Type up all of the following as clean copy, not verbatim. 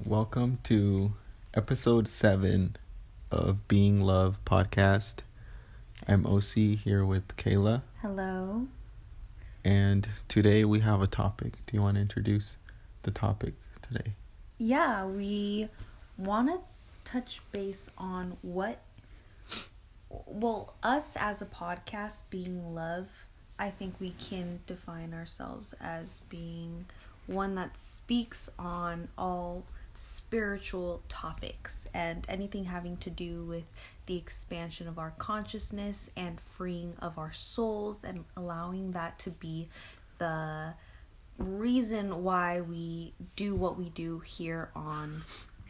Welcome to episode 7 of Being Love podcast. I'm Oc here with Keila. Hello. And today we have a topic. Do you want to introduce the topic today? Yeah, we want to touch base on us as a podcast, Being Love, I think we can define ourselves as being one that speaks on all spiritual topics and anything having to do with the expansion of our consciousness and freeing of our souls and allowing that to be the reason why we do what we do here on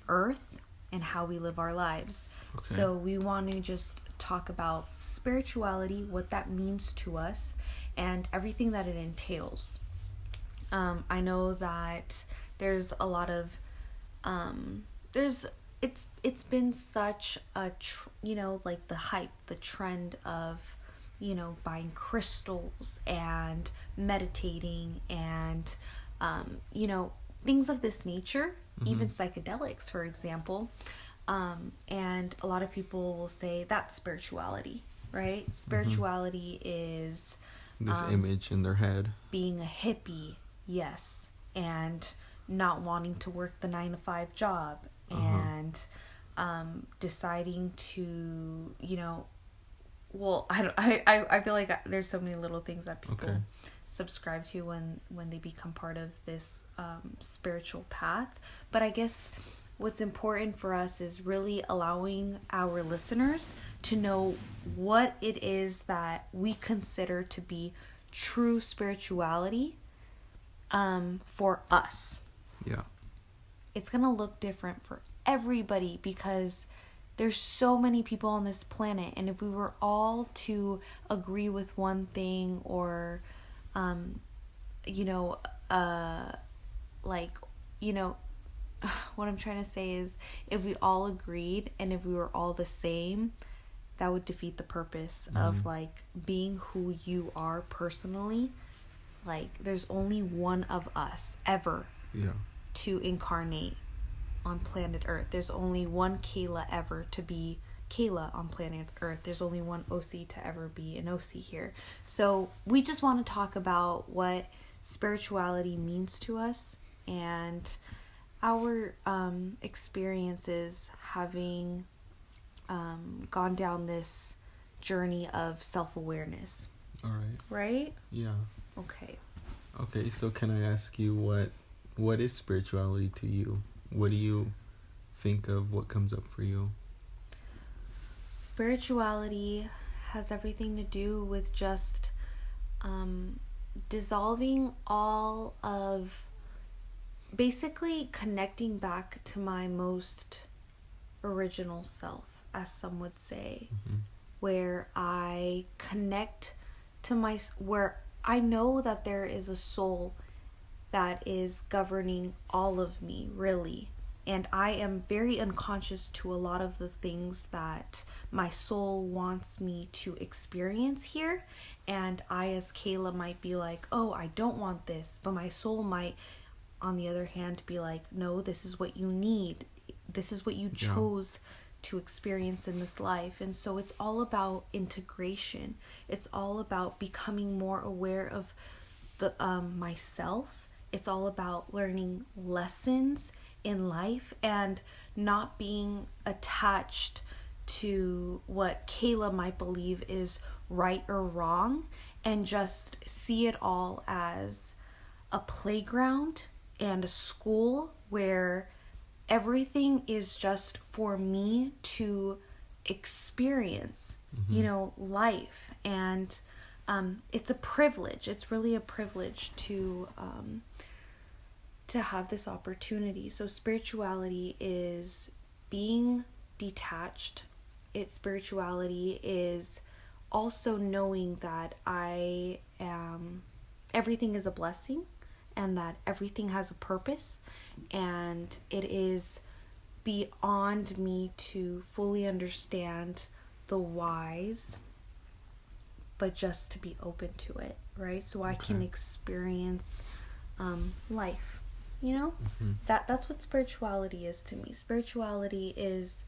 earth and how we live our lives. Okay. So we want to just talk about spirituality, what that means to us, and everything that it entails. I know that there's a lot of it's been such a like the hype, the trend of buying crystals and meditating and things of this nature, even psychedelics, for example. And a lot of people will say that's spirituality, right? Spirituality is this image in their head. Being a hippie, yes, and not wanting to work the 9-to-5 job, and deciding to, I feel like there's so many little things that people subscribe to when they become part of this spiritual path. But I guess what's important for us is really allowing our listeners to know what it is that we consider to be true spirituality for us. Yeah. It's going to look different for everybody because there's so many people on this planet, and if we were all to agree with one thing or what I'm trying to say is if we all agreed and if we were all the same, that would defeat the purpose of being who you are personally. There's only one of us ever to incarnate on planet Earth. There's only one Keila ever to be Keila on planet Earth. There's only one Oc to ever be an Oc here. So we just want to talk about what spirituality means to us and our experiences having gone down this journey of self-awareness. All right. Right? Yeah. Okay, so can I ask you what is spirituality to you? What do you think of? What comes up for you? Spirituality has everything to do with just dissolving all of, basically connecting back to my most original self, as some would say, where I connect to where I know that there is a soul that is governing all of me, really. And I am very unconscious to a lot of the things that my soul wants me to experience here. And I, as Keila, might be like, oh, I don't want this. But my soul might, on the other hand, be like, no, this is what you need. This is what you chose to experience in this life. And so it's all about integration. It's all about becoming more aware of the myself. It's all about learning lessons in life and not being attached to what Keila might believe is right or wrong, and just see it all as a playground and a school where everything is just for me to experience, life. And it's a privilege. It's really a privilege to have this opportunity. So spirituality is being detached. Spirituality is also knowing that everything is a blessing and that everything has a purpose, and it is beyond me to fully understand the whys, but just to be open to it, right? So I can experience life you know? That's what spirituality is to me. Spirituality is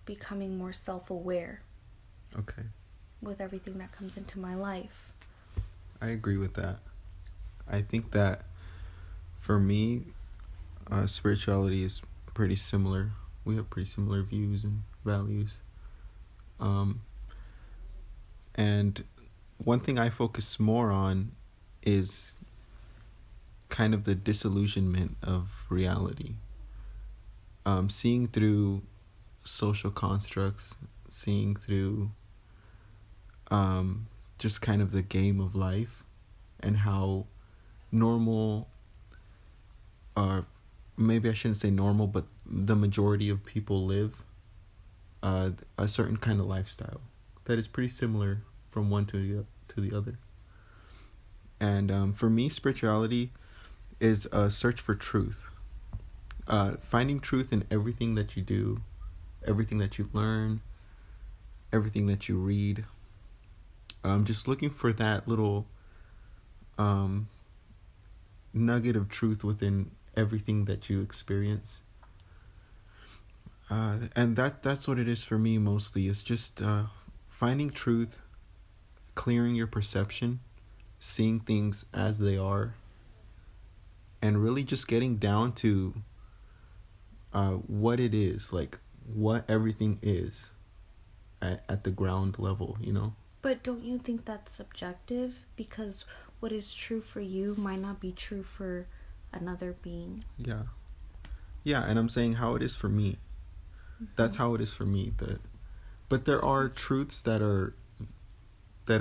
becoming more self-aware. Okay. With everything that comes into my life. I agree with that. I think that for me, spirituality is pretty similar. We have pretty similar views and values. And one thing I focus more on is kind of the disillusionment of reality. Seeing through social constructs, seeing through just kind of the game of life and how normal, or maybe I shouldn't say normal, but the majority of people live a certain kind of lifestyle that is pretty similar from one to the other. And for me, spirituality is a search for truth. Finding truth in everything that you do, everything that you learn, everything that you read. Just looking for that little nugget of truth within everything that you experience. And that's what it is for me mostly. It's just finding truth, clearing your perception, seeing things as they are, and really just getting down to what it is, like what everything is at the ground level, you know? But don't you think that's subjective? Because what is true for you might not be true for another being. Yeah. Yeah, and I'm saying how it is for me. That's how it is for me. But there are truths that are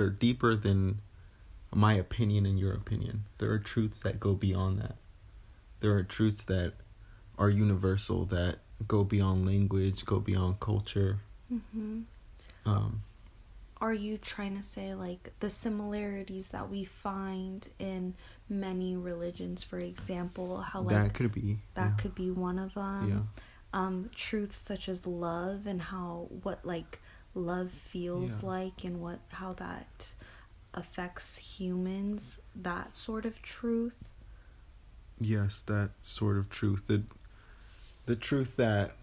deeper than my opinion and your opinion. There are truths that go beyond that. There are truths that are universal, that go beyond language, go beyond culture. Are you trying to say like the similarities that we find in many religions, for example, how like that could be could be one of them? Yeah. Truths such as love and what like love feels like and how that affects humans, that sort of truth. Yes, that sort of truth. The truth that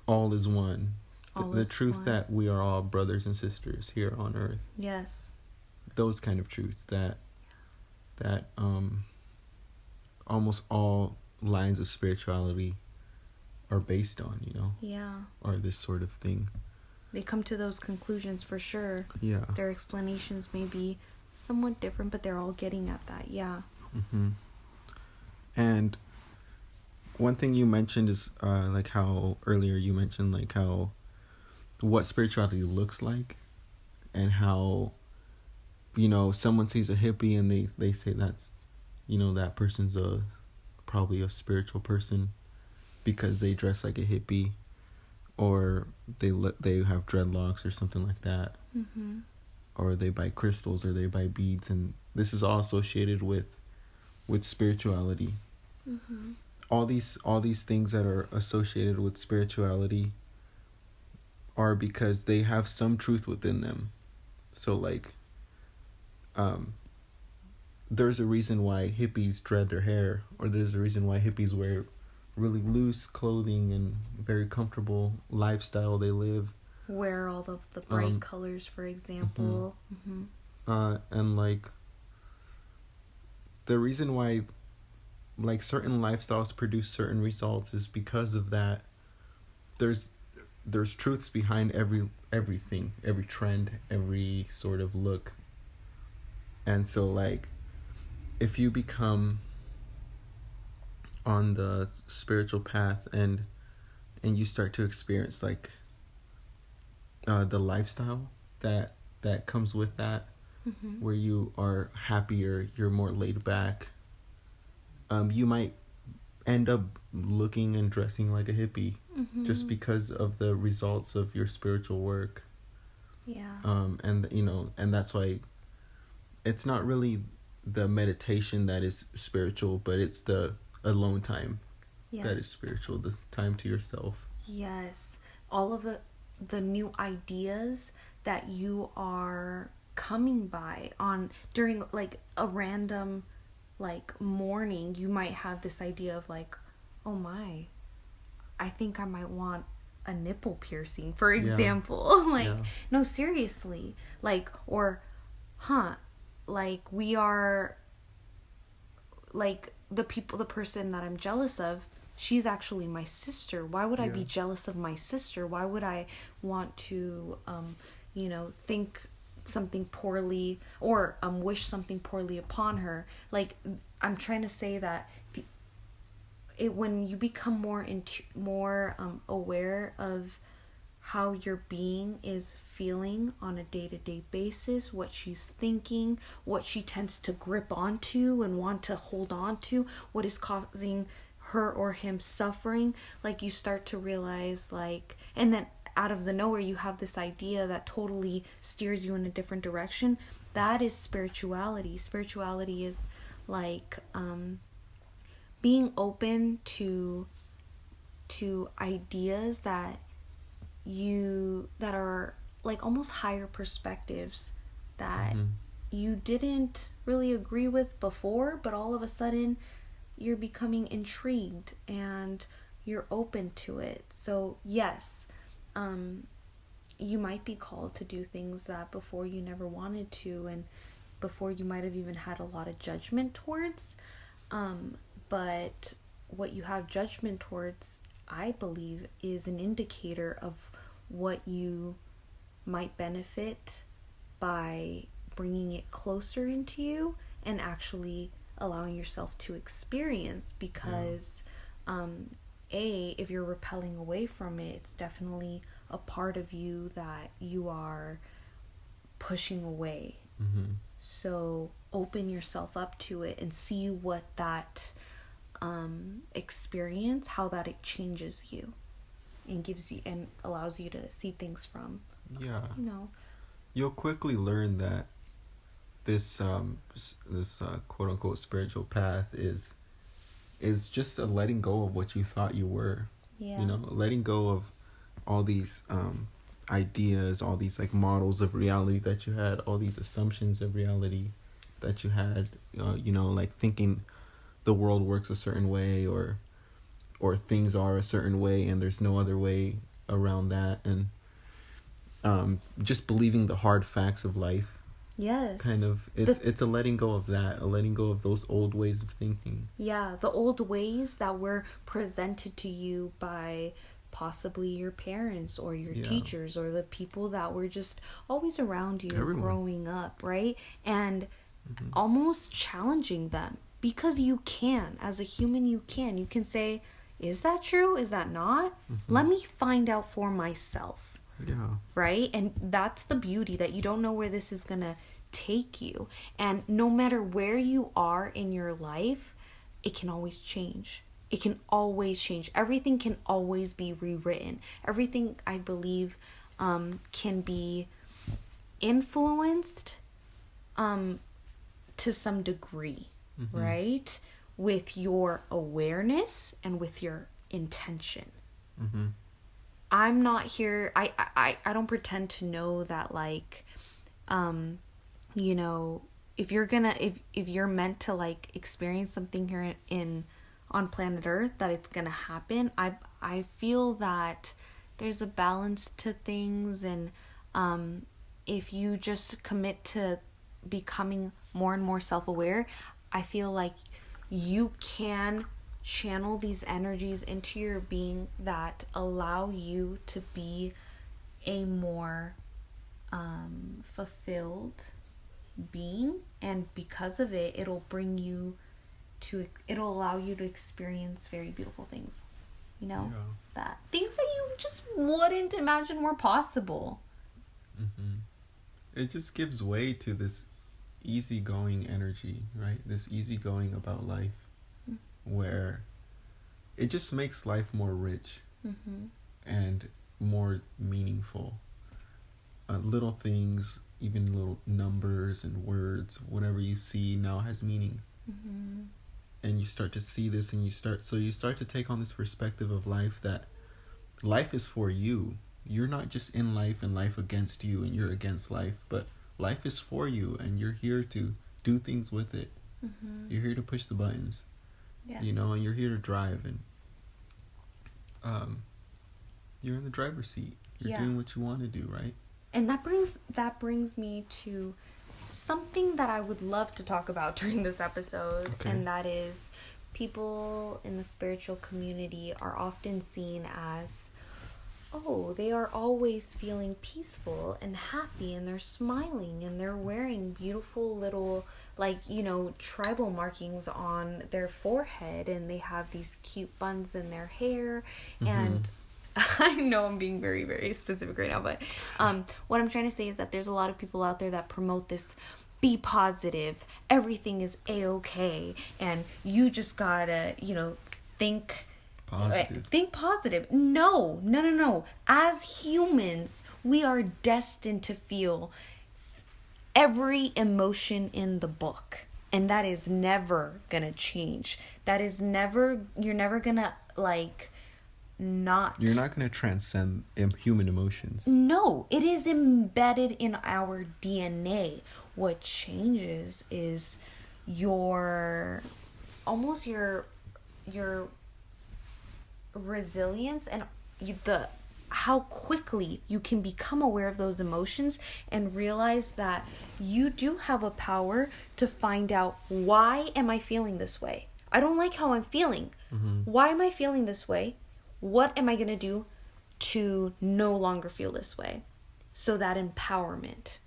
all is one. The truth one. That we are all brothers and sisters here on earth. Yes. Those kind of truths that almost all lines of spirituality are based on, you know? Yeah. Or this sort of thing. They come to those conclusions for sure. Yeah. Their explanations may be somewhat different, but they're all getting at that. Yeah. And one thing you mentioned is like how earlier you mentioned like how what spirituality looks like, and how, you know, someone sees a hippie and they say that's, you know, that person's probably a spiritual person because they dress like a hippie, or they have dreadlocks or something like that, or they buy crystals or they buy beads, and this is all associated with spirituality. All these things that are associated with spirituality are because they have some truth within them. So like there's a reason why hippies dread their hair, or there's a reason why hippies wear really loose clothing and very comfortable lifestyle they live. Wear all the bright colors, for example. And like the reason why like certain lifestyles produce certain results is because of that. There's truths behind everything, every trend, every sort of look. And so like if you become on the spiritual path and you start to experience like the lifestyle that comes with that, where you are happier, you're more laid back, you might end up looking and dressing like a hippie just because of the results of your spiritual work. Yeah. And you know, and that's why it's not really the meditation that is spiritual, but it's the alone time that is spiritual, the time to yourself. Yes. All of the new ideas that you are coming by on during like a random like mourning, you might have this idea of like, oh my, I think I might want a nipple piercing, for example. Like, no, seriously. Like, or, like, we are, like, the person that I'm jealous of, she's actually my sister. Why would I be jealous of my sister? Why would I want to, think something poorly, or wish something poorly upon her? Like, I'm trying to say that when you become more aware of how your being is feeling on a day-to-day basis, what she's thinking, what she tends to grip onto and want to hold on to, what is causing her or him suffering, like, you start to realize, like, and then out of the nowhere you have this idea that totally steers you in a different direction. That is spirituality. Spirituality is like being open to ideas that are like almost higher perspectives that you didn't really agree with before, but all of a sudden you're becoming intrigued and you're open to it. So yes, you might be called to do things that before you never wanted to, and before you might have even had a lot of judgment towards. But what you have judgment towards, I believe, is an indicator of what you might benefit by bringing it closer into you and actually allowing yourself to experience. Because if you're repelling away from it, it's definitely a part of you that you are pushing away. So open yourself up to it and see what that experience, how that it changes you and gives you and allows you to see things from. You'll quickly learn that this quote unquote spiritual path is just a letting go of what you thought you were. Letting go of all these ideas, all these like models of reality that you had, all these assumptions of reality that you had, like thinking the world works a certain way, or things are a certain way and there's no other way around that, and just believing the hard facts of life. Kind of, it's a letting go of that, a letting go of those old ways of thinking. The old ways that were presented to you by possibly your parents or your teachers or the people that were just always around you. Everyone. Growing up, right? And almost challenging them, because you can, as a human, you can say, is that true? Is that not? Let me find out for myself. Right? And that's the beauty, that you don't know where this is gonna take you. And no matter where you are in your life, it can always change. It can always change. Everything can always be rewritten. Everything, I believe, can be influenced to some degree, right? With your awareness and with your intention. I'm not here, I don't pretend to know that, like, if you're meant to like experience something here on planet Earth, that it's gonna happen. I feel that there's a balance to things, and if you just commit to becoming more and more self-aware, I feel like you can channel these energies into your being that allow you to be a more fulfilled being, and because of it, it'll allow you to experience very beautiful things, that things that you just wouldn't imagine were possible. It just gives way to this easygoing energy, right? This easygoing about life, where it just makes life more rich and more meaningful. Little things, even little numbers and words, whatever you see now has meaning. And you start to see this, and you start to take on this perspective of life, that life is for you. You're not just in life and life against you and you're against life, but life is for you and you're here to do things with it. Mm-hmm. You're here to push the buttons. Yes. You know, and you're here to drive, and you're in the driver's seat. You're doing what you want to do, right? And that brings me to something that I would love to talk about during this episode, and that is people in the spiritual community are often seen as, oh, they are always feeling peaceful and happy, and they're smiling, and they're wearing beautiful little, like, you know, tribal markings on their forehead, and they have these cute buns in their hair. And I know I'm being very, very specific right now, but what I'm trying to say is that there's a lot of people out there that promote this: be positive, everything is a-okay, and you just gotta, you know, think positive. No. As humans, we are destined to feel every emotion in the book, and that is never gonna change. You're never gonna, like, you're not going to transcend human emotions. No, it is embedded in our DNA. What changes is your resilience, and how quickly you can become aware of those emotions and realize that you do have a power to find out, why am I feeling this way? I don't like how I'm feeling. Why am I feeling this way? What am I going to do to no longer feel this way? So that empowerment.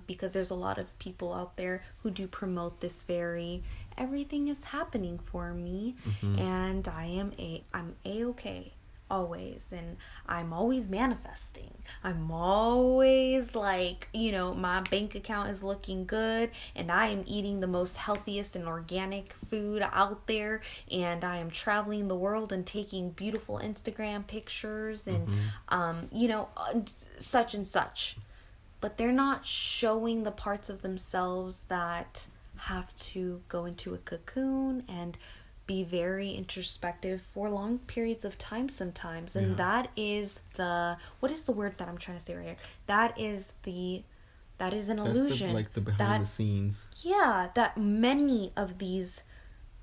Because there's a lot of people out there who do promote this everything is happening for me, and I'm a-okay always, and I'm always manifesting. I'm always, like, you know, my bank account is looking good, and I am eating the most healthiest and organic food out there, and I am traveling the world and taking beautiful Instagram pictures, and you know, such and such. But they're not showing the parts of themselves that have to go into a cocoon and be very introspective for long periods of time sometimes. And that is what is the word that I'm trying to say right here? That is an illusion. Like the behind the scenes. Yeah, that many of these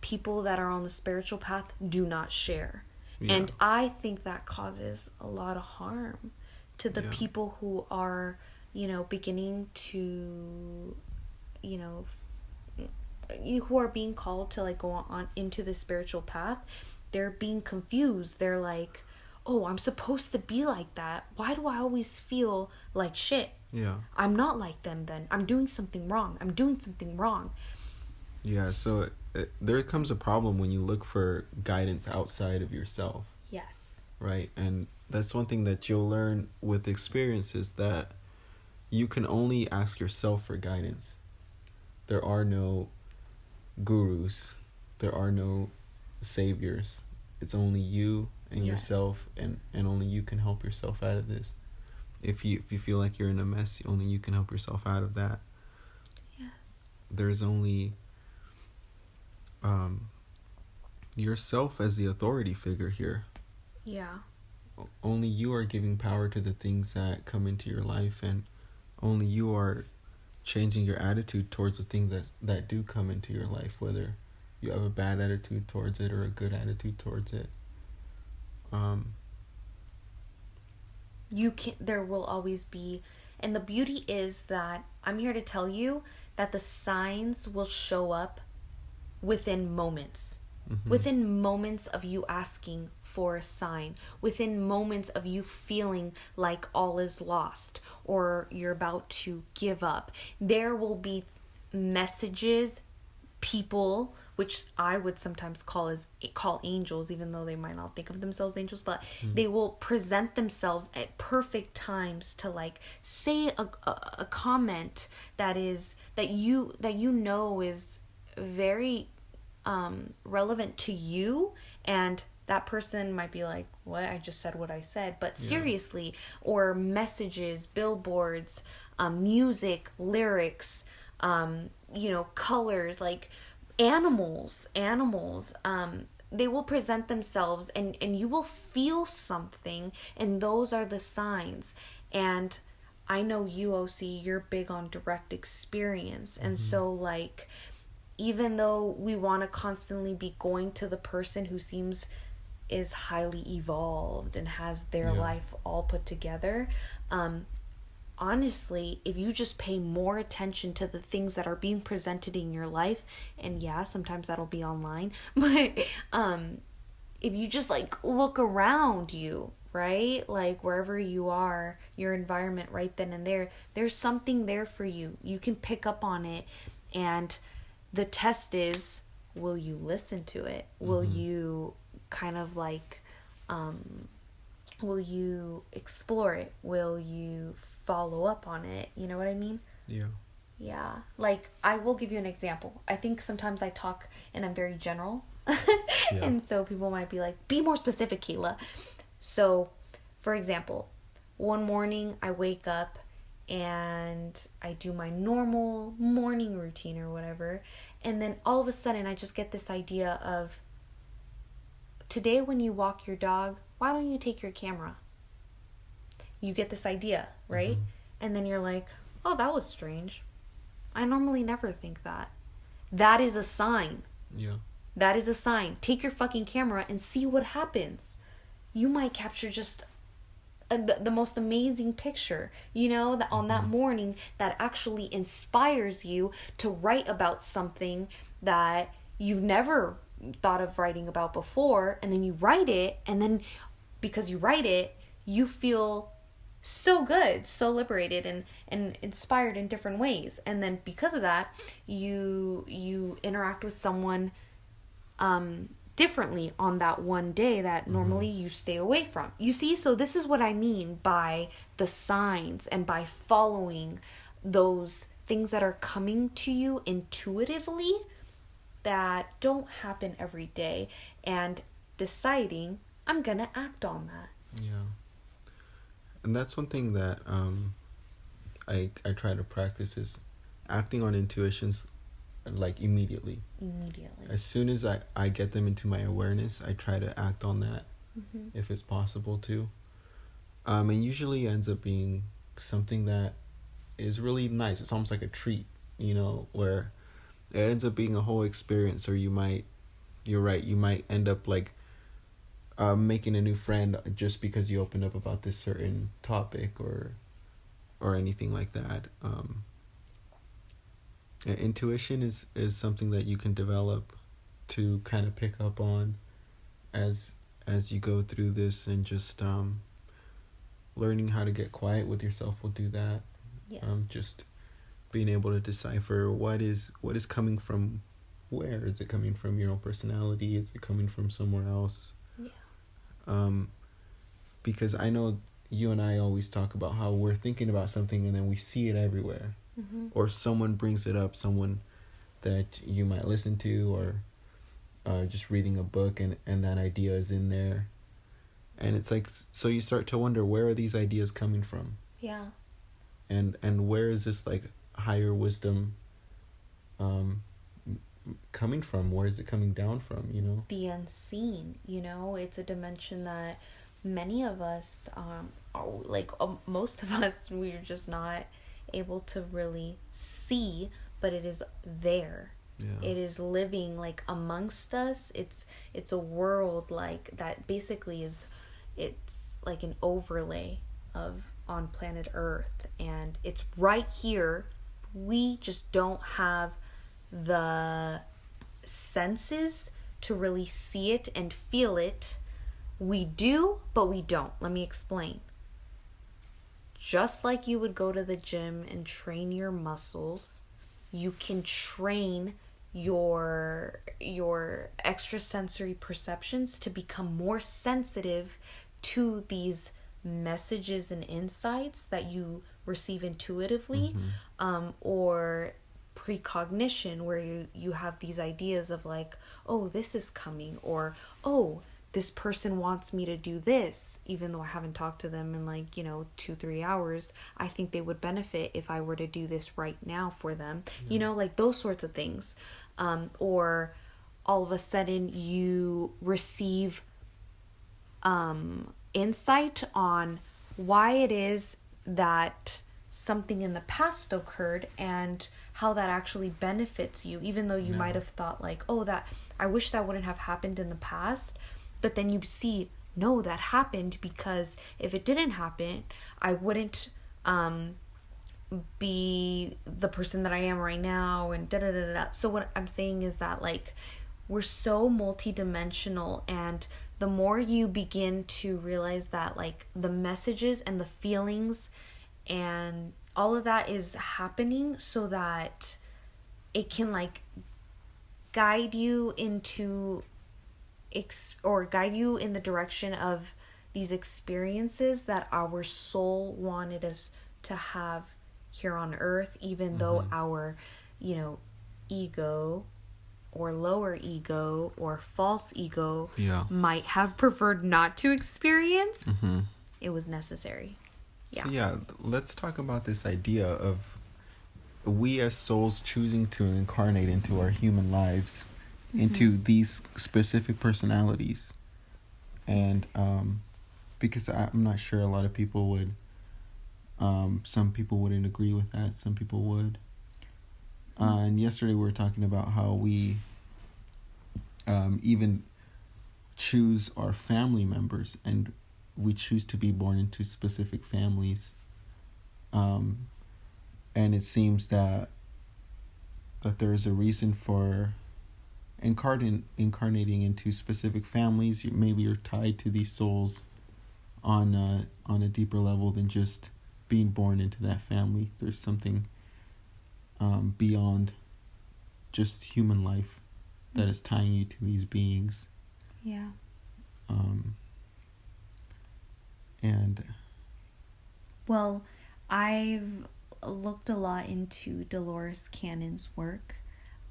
people that are on the spiritual path do not share. Yeah. And I think that causes a lot of harm to the people who are, you know, beginning to, you know, who are being called to, like, go on into the spiritual path. They're being confused. They're like, oh, I'm supposed to be like that. Why do I always feel like shit? Yeah. I'm not like them then. I'm doing something wrong. Yeah, so there comes a problem when you look for guidance outside of yourself. Yes. Right? And that's one thing that you'll learn with experience, is that you can only ask yourself for guidance. There are no gurus. There are no saviors. It's only you and yourself, and only you can help yourself out of this. If you feel like you're in a mess, only you can help yourself out of that. Yes. There's only yourself as the authority figure here. Yeah. Only you are giving power to the things that come into your life, and only you are changing your attitude towards the things that do come into your life, whether you have a bad attitude towards it or a good attitude towards it. There will always be, and the beauty is that I'm here to tell you that the signs will show up within moments. Within moments of you asking for a sign, within moments of you feeling like all is lost or you're about to give up, there will be messages, people, which I would sometimes call angels, even though they might not think of themselves angels, but they will present themselves at perfect times to, like, say a comment that you know is very relevant to you, and that person might be like, what? I just said what I said. But seriously, or messages, billboards, music, lyrics, you know, colors, like animals, they will present themselves, and you will feel something, and those are the signs. And I know you, OC, you're big on direct experience. And so, like, even though we want to constantly be going to the person who seems is highly evolved and has their life all put together, honestly, if you just pay more attention to the things that are being presented in your life, and yeah, sometimes that'll be online, but if you just like look around you, right, like wherever you are, your environment right then and there, there's something there for you. You can pick up on it, and the test is, will you listen to it? Will you kind of like will you explore it? Will you follow up on it? You know what I mean? Yeah. Like, I will give you an example. I think sometimes I talk and I'm very general. And so people might be like, be more specific, Keila. So, for example, one morning I wake up and I do my normal morning routine or whatever. And then all of a sudden I just get this idea of, today when you walk your dog, why don't you take your camera? You get this idea, right? And then you're like, oh, that was strange. I normally never think that. That is a sign. That is a sign. Take your fucking camera and see what happens. You might capture just the most amazing picture, you know, that on that morning that actually inspires you to write about something that you've never thought of writing about before. And then you write it, and then because you write it, you feel so good, so liberated and inspired in different ways. And then because of that, you interact with someone differently on that one day that normally you stay away from. You see, so this is what I mean by the signs and by following those things that are coming to you intuitively that don't happen every day, and deciding, I'm gonna act on that. And that's one thing that I try to practice is acting on intuitions like immediately. As soon as I get them into my awareness, I try to act on that if it's possible to. And usually ends up being something that is really nice. It's almost like a treat, you know, where it ends up being a whole experience. Or you're right, you might end up like making a new friend just because you opened up about this certain topic or anything like that. Intuition is something that you can develop to kind of pick up on as you go through this, and just learning how to get quiet with yourself will do that. Just being able to decipher what is coming from where. Is it coming from your own personality? Is it coming from somewhere else? Because I know you and I always talk about how we're thinking about something and then we see it everywhere. Or someone brings it up, someone that you might listen to, or just reading a book, and that idea is in there. And it's like, so you start to wonder, where are these ideas coming from? And where is this like higher wisdom coming from? Where is it coming down from, you know? The unseen, you know, it's a dimension that many of us most of us, we're just not able to really see, but it is there. It is living like amongst us. It's a world like that basically it's like an overlay on planet Earth, and it's right here. We just don't have the senses to really see it and feel it. We do, but we don't. Let me explain. Just like you would go to the gym and train your muscles, you can train your extrasensory perceptions to become more sensitive to these messages and insights that you receive intuitively, or precognition, where you have these ideas of like, oh, this is coming, or oh, this person wants me to do this, even though I haven't talked to them in 2-3 hours. I think they would benefit if I were to do this right now for them. Like those sorts of things. Or all of a sudden you receive insight on why it is that something in the past occurred and how that actually benefits you, even though you might have thought like, oh, that I wish that wouldn't have happened in the past. But then you see, no, that happened, because if it didn't happen, I wouldn't be the person that I am right now, and da da da da. So what I'm saying is that, like, we're so multidimensional, and the more you begin to realize that, like, the messages and the feelings and all of that is happening so that it can, like, guide you into or guide you in the direction of these experiences that our soul wanted us to have here on earth, even though our, ego or lower ego or false ego might have preferred not to experience. It was necessary. So let's talk about this idea of we as souls choosing to incarnate into our human lives, into these specific personalities. And because I'm not sure a lot of people would, some people wouldn't agree with that, some people would. And yesterday we were talking about how we even choose our family members, and we choose to be born into specific families. And it seems that there is a reason for incarnating into specific families. Maybe you're tied to these souls on a deeper level than just being born into that family. There's something beyond just human life that is tying you to these beings. And well, I've looked a lot into Dolores Cannon's work.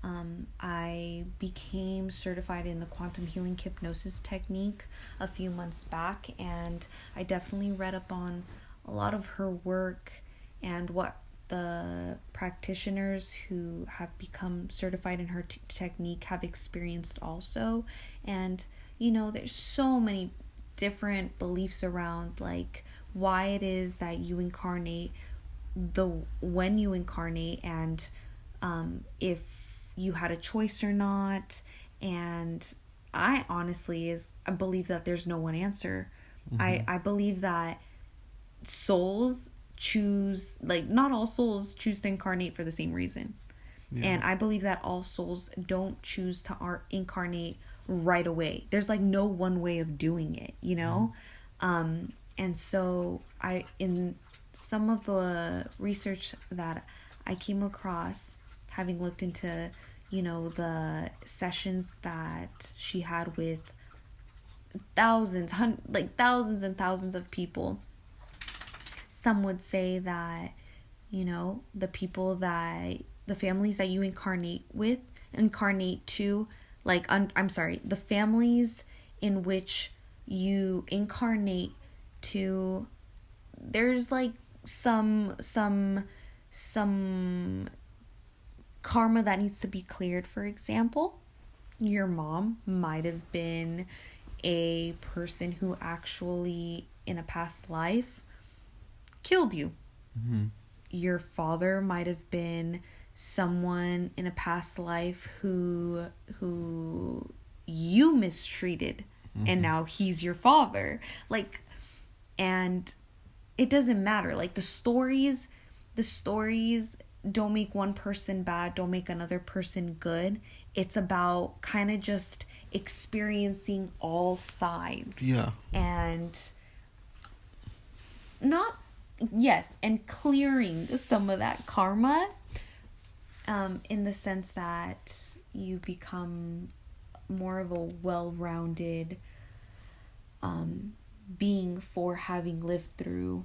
I became certified in the quantum healing hypnosis technique a few months back, and I definitely read up on a lot of her work and what the practitioners who have become certified in her technique have experienced also. And there's so many different beliefs around, like, why it is that you incarnate, when you incarnate, and if you had a choice or not. And I honestly I believe that there's no one answer. I believe that souls choose, like, not all souls choose to incarnate for the same reason. And I believe that all souls don't choose to incarnate right away. There's, like, no one way of doing it, and so in some of the research that I came across, having looked into, the sessions that she had with thousands and thousands of people, some would say that, the people that, the families that you incarnate to, like, the families in which you incarnate to, there's, like, some karma that needs to be cleared. For example, your mom might have been a person who actually in a past life killed you. Your father might have been someone in a past life who you mistreated, and now he's your father. Like, and it doesn't matter. Like, the stories don't make one person bad, don't make another person good. It's about kind of just experiencing all sides. And and clearing some of that karma, in the sense that you become more of a well-rounded being for having lived through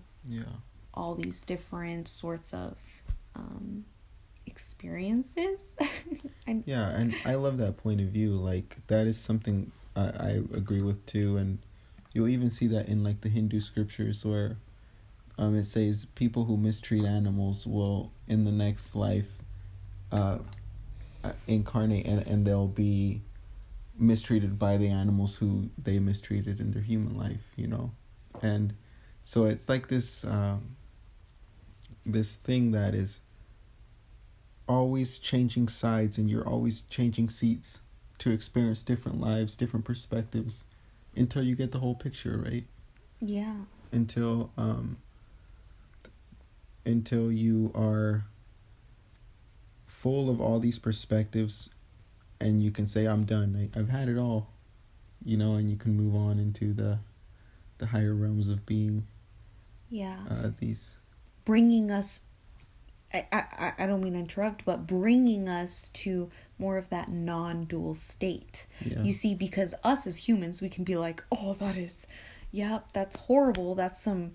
all these different sorts of experiences. And I love that point of view. Like, that is something I agree with too. And you'll even see that in, like, the Hindu scriptures where it says people who mistreat animals will in the next life incarnate, and they'll be mistreated by the animals who they mistreated in their human life, And so it's like this this thing that is always changing sides, and you're always changing seats to experience different lives, different perspectives, until you get the whole picture, right? Yeah. Until you are full of all these perspectives, and you can say, I'm done, I've had it all, and you can move on into the higher realms of being. Yeah. These Bringing us, I don't mean to interrupt, but bringing us to more of that non-dual state. Yeah. You see, because us as humans, we can be like, oh, that's horrible. That's some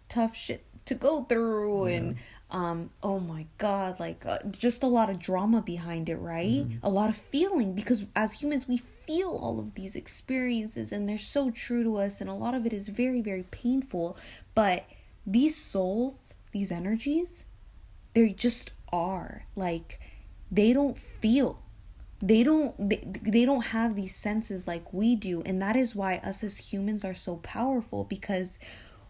tough shit to go through. Yeah. And oh my God, like just a lot of drama behind it, right? Mm-hmm. A lot of feeling, because as humans, we feel all of these experiences and they're so true to us, and a lot of it is very, very painful. But these souls, these energies, they just are. Like, they don't feel. They don't have these senses like we do. And that is why us as humans are so powerful, because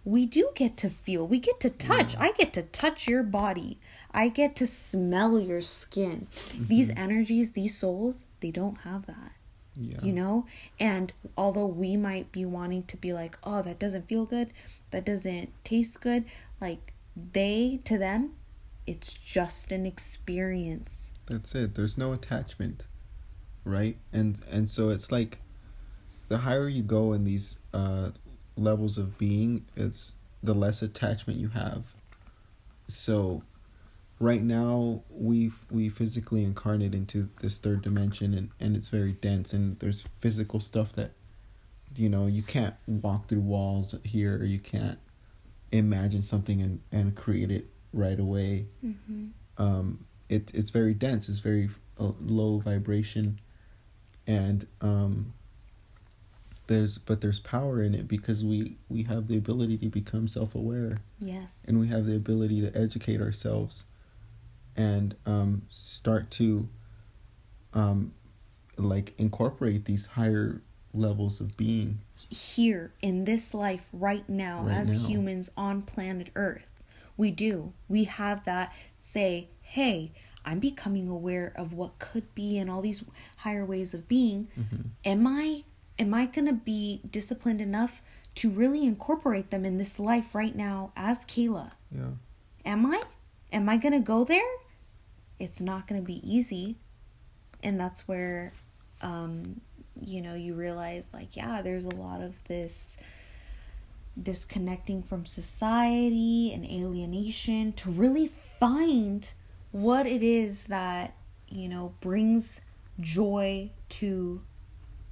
we do get to feel. We get to touch. Yeah. I get to touch your body. I get to smell your skin. Mm-hmm. These energies, these souls, they don't have that. Yeah. And although we might be wanting to be like, oh, that doesn't feel good, that doesn't taste good, like, to them, it's just an experience. That's it. There's no attachment, right? And so it's like, the higher you go in these levels of being, it's the less attachment you have. So right now we physically incarnate into this third dimension, and it's very dense, and there's physical stuff that you can't walk through walls here, or you can't imagine something and create it right away. Mm-hmm. It's very dense. It's very low vibration, and there's power in it, because we have the ability to become self-aware. Yes. And we have the ability to educate ourselves, and start to like incorporate these higher levels of being here in this life right now, humans on planet Earth. We have that say, hey, I'm becoming aware of what could be and all these higher ways of being. Mm-hmm. Am I going to be disciplined enough to really incorporate them in this life right now as Keila? Yeah. Am I going to go there? It's not going to be easy. And that's where, you realize, like, yeah, there's a lot of this disconnecting from society and alienation to really find what it is that, brings joy to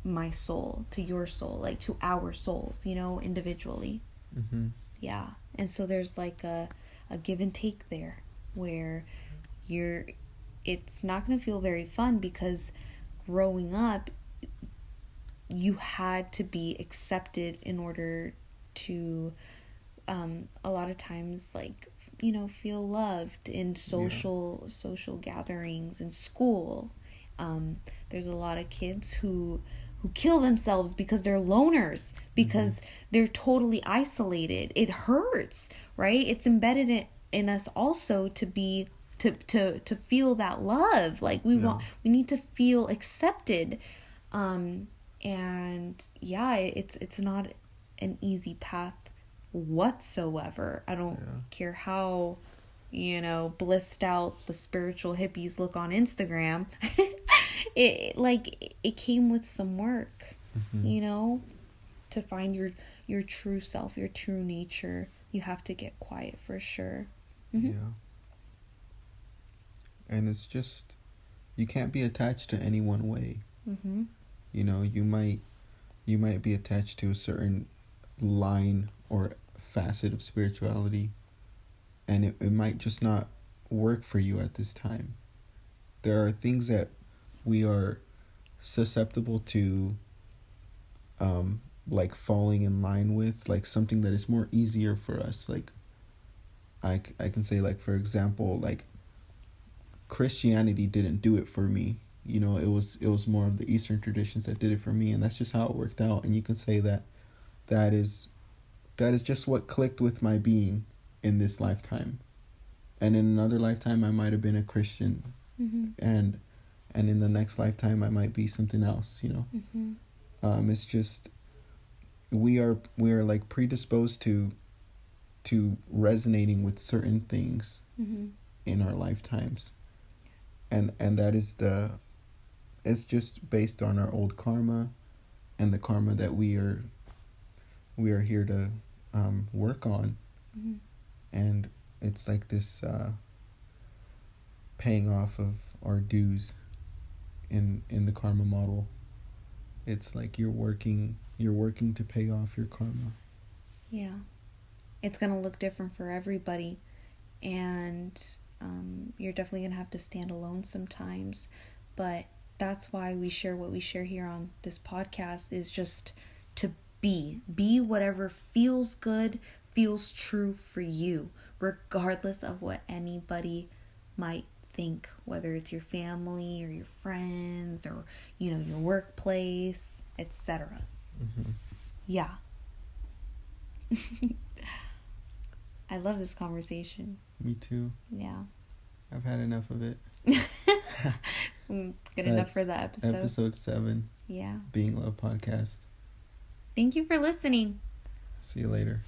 my soul, to your soul, like to our souls, individually. Mm-hmm. Yeah. And so there's like a give and take there, where it's not going to feel very fun, because growing up, you had to be accepted in order to, a lot of times, like, feel loved in social gatherings in school. There's a lot of kids who kill themselves because they're loners, because mm-hmm. they're totally isolated. It hurts, right? It's embedded in us also to be to feel that love. Like, we need to feel accepted. And yeah, it's not an easy path whatsoever. I don't care how, blissed out the spiritual hippies look on Instagram. It came with some work, mm-hmm. To find your true self, your true nature. You have to get quiet, for sure. Mm-hmm. Yeah. And it's just, you can't be attached to any one way. Mm-hmm. You might be attached to a certain line or facet of spirituality, and it might just not work for you at this time. There are things that we are susceptible to, like falling in line with, like something that is more easier for us. Like, I can say, like, for example, like, Christianity didn't do it for me. It was more of the Eastern traditions that did it for me, and that's just how it worked out. And you can say that is just what clicked with my being in this lifetime. And in another lifetime, I might have been a Christian, and in the next lifetime, I might be something else. It's just we are like predisposed to resonating with certain things in our lifetimes, and that is it's just based on our old karma, and the karma that we are here to work on, and it's like this paying off of our dues in the karma model. It's like you're working to pay off your karma. Yeah. It's going to look different for everybody, and you're definitely going to have to stand alone sometimes, but that's why we share what we share here on this podcast, is just to be whatever feels good, feels true for you, regardless of what anybody might think, whether it's your family or your friends or your workplace, etc. Yeah. I love this conversation. Me too. Yeah. I've had enough of it. Good enough for the episode. Episode 7. Yeah. Being Love Podcast. Thank you for listening. See you later.